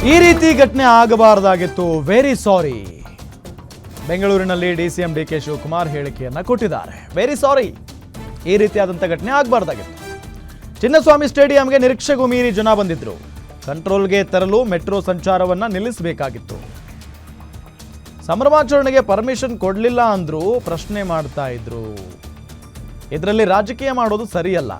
ಈ ರೀತಿ ಘಟನೆ ಆಗಬಾರದಾಗಿತ್ತು. Very sorry. ಬೆಂಗಳೂರಿನಲ್ಲಿ ಡಿಸಿಎಂ ಡಿಕೆ ಶಿವಕುಮಾರ್ ಹೇಳಿಕೆಯನ್ನ ಕೊಟ್ಟಿದ್ದಾರೆ. Very sorry. ಈ ರೀತಿಯಾದಂಥ ಘಟನೆ ಆಗಬಾರ್ದಾಗಿತ್ತು. ಚಿನ್ನಸ್ವಾಮಿ ಸ್ಟೇಡಿಯಂಗೆ ನಿರೀಕ್ಷೆಗೂ ಮೀರಿ ಜನ ಬಂದಿದ್ರು. ಕಂಟ್ರೋಲ್ಗೆ ತರಲು ಮೆಟ್ರೋ ಸಂಚಾರವನ್ನ ನಿಲ್ಲಿಸಬೇಕಾಗಿತ್ತು. ಸಂಭ್ರಮಾಚರಣೆಗೆ ಪರ್ಮಿಷನ್ ಕೊಡಲಿಲ್ಲ ಅಂದ್ರೂ ಪ್ರಶ್ನೆ ಮಾಡ್ತಾ ಇದ್ರು. ಇದರಲ್ಲಿ ರಾಜಕೀಯ ಮಾಡೋದು ಸರಿಯಲ್ಲ.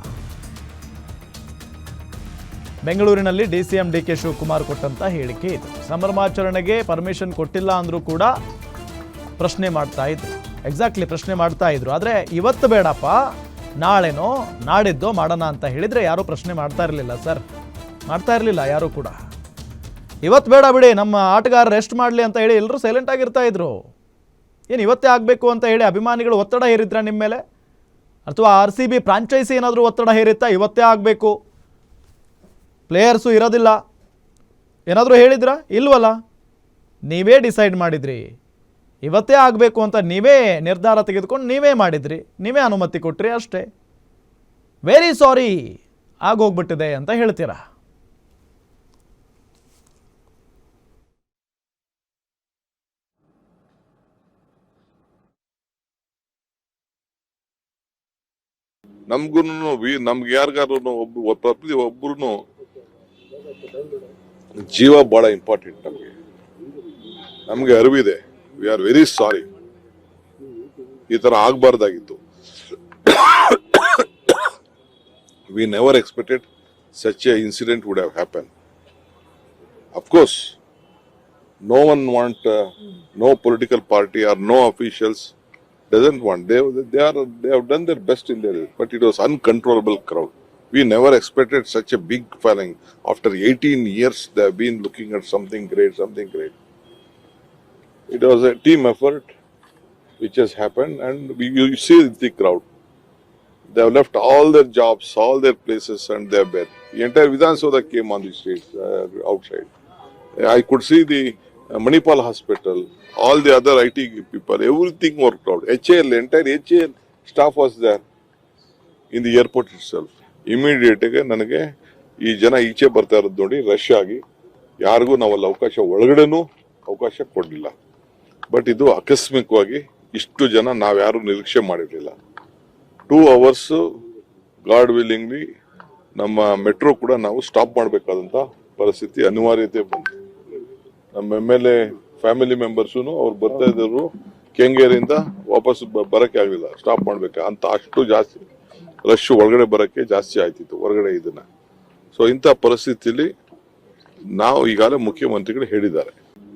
ಬೆಂಗಳೂರಿನಲ್ಲಿ ಡಿಸಿಎಂ ಡಿಕೆ ಶಿವಕುಮಾರ್ ಕೊಟ್ಟಂತ ಹೇಳಿಕೆ ಇದು. ಸಂಭ್ರಮಾಚರಣೆಗೆ ಪರ್ಮಿಷನ್ ಕೊಟ್ಟಿಲ್ಲ ಅಂದ್ರೂ ಕೂಡ ಪ್ರಶ್ನೆ ಮಾಡ್ತಾ ಇದ್ರು. ಎಕ್ಸಾಕ್ಟ್ಲಿ ಪ್ರಶ್ನೆ ಮಾಡ್ತಾ ಇದ್ರು. ಆದರೆ ಇವತ್ತು ಬೇಡಪ್ಪ, ನಾಳೆನೋ ನಾಡಿದ್ದೋ ಮಾಡೋಣ ಅಂತ ಹೇಳಿದ್ರೆ ಯಾರೂ ಪ್ರಶ್ನೆ ಮಾಡ್ತಾ ಇರಲಿಲ್ಲ ಸರ್. ಮಾಡ್ತಾ ಇರಲಿಲ್ಲ ಯಾರೂ ಕೂಡ. ಇವತ್ತು ಬೇಡ ಬಿಡಿ, ನಮ್ಮ ಆಟಗಾರ ರೆಸ್ಟ್ ಮಾಡಲಿ ಅಂತ ಹೇಳಿ ಎಲ್ಲರೂ ಸೈಲೆಂಟ್ ಆಗಿರ್ತಾ ಇದ್ರು. ಏನು ಇವತ್ತೇ ಆಗಬೇಕು ಅಂತ ಹೇಳಿ ಅಭಿಮಾನಿಗಳು ಒತ್ತಡ ಹೇರಿದ್ರ ನಿಮ್ಮ ಮೇಲೆ? ಅಥವಾ RCB ಫ್ರಾಂಚೈಸಿ ಏನಾದರೂ ಒತ್ತಡ ಹೇರಿತ್ತಾ ಇವತ್ತೇ ಆಗಬೇಕು, ಪ್ಲೇಯರ್ಸು ಇರೋದಿಲ್ಲ ಏನಾದರೂ ಹೇಳಿದ್ರಾ? ಇಲ್ವಲ್ಲ. ನೀವೇ ಡಿಸೈಡ್ ಮಾಡಿದ್ರಿ, ಇವತ್ತೇ ಆಗಬೇಕು ಅಂತ ನೀವೇ ನಿರ್ಧಾರ ತೆಗೆದುಕೊಂಡು ನೀವೇ ಮಾಡಿದ್ರಿ, ನೀವೇ ಅನುಮತಿ ಕೊಟ್ರಿ ಅಷ್ಟೇ. ವೆರಿ ಸಾರಿ, ಆಗೋಗ್ಬಿಟ್ಟಿದೆ ಅಂತ ಹೇಳ್ತೀರಾ? ನಮ್ಗೂ ನಮ್ಗೆ ಯಾರಿಗಾರು ಒಬ್ರು ಜೀವ ಬಹಳ ಇಂಪಾರ್ಟೆಂಟ್. ನಮ್ಗೆ ಅರಿವಿದೆ. We are very sorry. ಈ ತರ ಆಗಬಾರ್ದಾಗಿತ್ತು. We never expected such a incident would have happened. Of course, no one want, no political party or no officials doesn't want. They have done their best in their, but it was uncontrollable crowd. We never expected such a big following. After 18 years, they have been looking at something great. It was a team effort which has happened, and you see the crowd. They have left all their jobs, all their places, and they are there. The entire Vidhan Sabha came on the streets, outside. I could see the Manipal Hospital, all the other IT people, everything worked out. HAL, entire HAL staff was there in the airport itself. Immediate ನನಗೆ ಈ ಜನ ಈಚೆ ಬರ್ತಾ ಇರೋದು ನೋಡಿ rush ಆಗಿ ಯಾರಿಗೂ ನಾವಲ್ಲಿ ಒಳಗಡೆನೂ ಅವಕಾಶ ಕೊಡಲಿಲ್ಲ. ಬಟ್ ಇದು ಆಕಸ್ಮಿಕವಾಗಿ ಇಷ್ಟು ಜನ ನಾವ್ಯಾರು ನಿರೀಕ್ಷೆ ಮಾಡಿರಲಿಲ್ಲ. 2 hours ಗಾಡ್ ವಿಲ್ಲಿಂಗ್ಲಿ ನಮ್ಮ ಮೆಟ್ರೋ ಕೂಡ ನಾವು ಸ್ಟಾಪ್ ಮಾಡಬೇಕಾದಂತ ಪರಿಸ್ಥಿತಿ ಅನಿವಾರ್ಯತೆ ಬಂತು. ನಮ್ಮ MLA ಫ್ಯಾಮಿಲಿ ಮೆಂಬರ್ಸು ಅವ್ರು ಬರ್ತಾ ಇದ್ರು ಕೆಂಗೇರಿಯಿಂದ ವಾಪಸ್ ಬರಕ್ಕೆ ಆಗಲಿಲ್ಲ, ಸ್ಟಾಪ್ ಮಾಡ್ಬೇಕು ಅಂತ. ಅಷ್ಟು ಜಾಸ್ತಿ ರಶ್ ಒಳಗಡೆ ಬರಕ್ಕೆ ಜಾಸ್ತಿ ಆಯ್ತಿತ್ತು ಹೊರಗಡೆ ಇದನ್ನ. ಸೊ ಇಂಥ ಪರಿಸ್ಥಿತಿಲಿ ನಾವು ಈಗಾಗಲೇ ಮುಖ್ಯಮಂತ್ರಿಗಳು ಹೇಳಿದ್ದಾರೆ,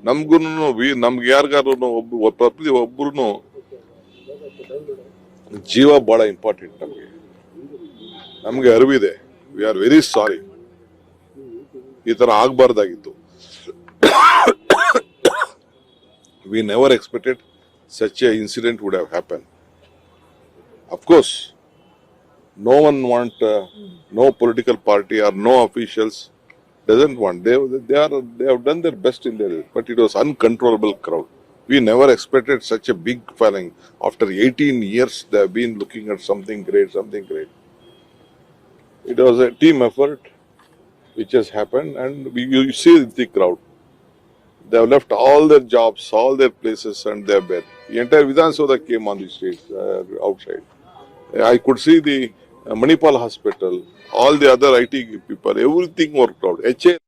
ನಮ್ಗೂ ನಮ್ಗೆ ಯಾರಿಗಾರು ಒಬ್ರು ಜೀವ ಬಹಳ ಇಂಪಾರ್ಟೆಂಟ್. ನಮ್ಗೆ ಅರಿವಿದೆ. We are very sorry. ಈ ತರ ಆಗಬಾರ್ದಾಗಿತ್ತು. We never expected such a incident would have happened. Of course, no one want, no political party or no officials doesn't want. They have done their best in their, but it was uncontrollable crowd. We never expected such a big following. After 18 years, they have been looking at something great. It was a team effort which has happened, and you see the crowd. They have left all their jobs, all their places, and they are there. The entire Vidhan Sabha came on the streets, outside. I could see the Manipal Hospital, all the other IT people, everything worked out. HAL